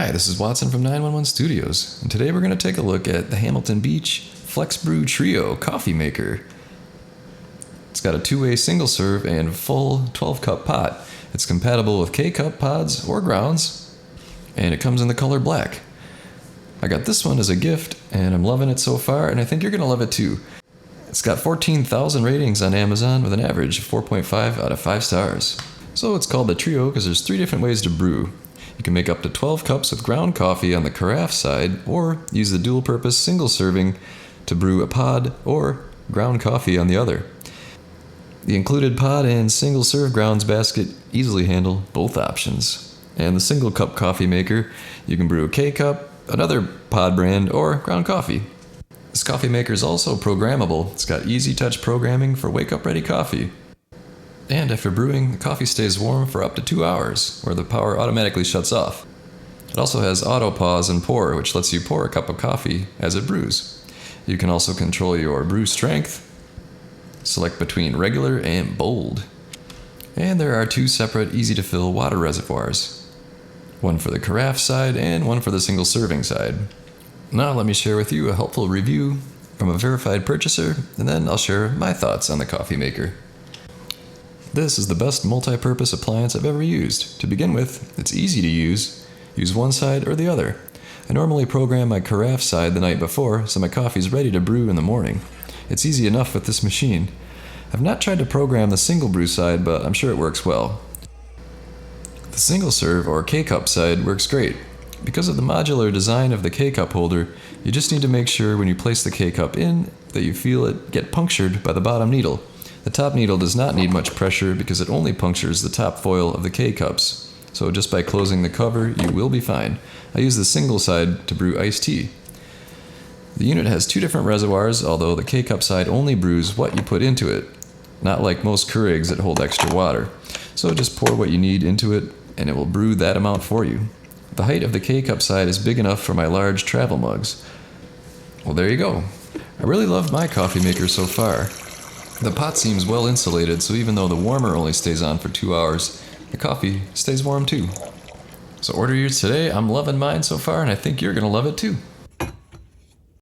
Hi, this is Watson from 911 Studios, and today we're going to take a look at the Hamilton Beach FlexBrew Trio coffee maker. It's got a two-way single serve and full 12-cup pot. It's compatible with K-cup pods or grounds, and it comes in the color black. I got this one as a gift, and I'm loving it so far, and I think you're going to love it too. It's got 14,000 ratings on Amazon with an average of 4.5 out of 5 stars. So it's called the Trio because there's 3 different ways to brew. You can make up to 12 cups with ground coffee on the carafe side, or use the dual-purpose single serving to brew a pod or ground coffee on the other. The included pod and single serve grounds basket easily handle both options. And the single cup coffee maker, you can brew a K-cup, another pod brand, or ground coffee. This coffee maker is also programmable. It's got easy touch programming for wake-up ready coffee. And after brewing, the coffee stays warm for up to 2 hours, where the power automatically shuts off. It also has auto pause and pour, which lets you pour a cup of coffee as it brews. You can also control your brew strength, select between regular and bold. And there are 2 separate easy-to-fill water reservoirs. One for the carafe side and one for the single serving side. Now let me share with you a helpful review from a verified purchaser, and then I'll share my thoughts on the coffee maker. This is the best multi-purpose appliance I've ever used. To begin with, it's easy to use. Use one side or the other. I normally program my carafe side the night before, so my coffee's ready to brew in the morning. It's easy enough with this machine. I've not tried to program the single brew side, but I'm sure it works well. The single serve or K-cup side works great. Because of the modular design of the K-cup holder, you just need to make sure when you place the K-cup in that you feel it get punctured by the bottom needle. The top needle does not need much pressure because it only punctures the top foil of the K-cups. So just by closing the cover, you will be fine. I use the single side to brew iced tea. The unit has 2 different reservoirs, although the K-cup side only brews what you put into it, not like most Keurigs that hold extra water. So just pour what you need into it, and it will brew that amount for you. The height of the K-cup side is big enough for my large travel mugs. Well, there you go. I really love my coffee maker so far. The pot seems well insulated, so even though the warmer only stays on for 2 hours, the coffee stays warm too. So order yours today. I'm loving mine so far, and I think you're going to love it too.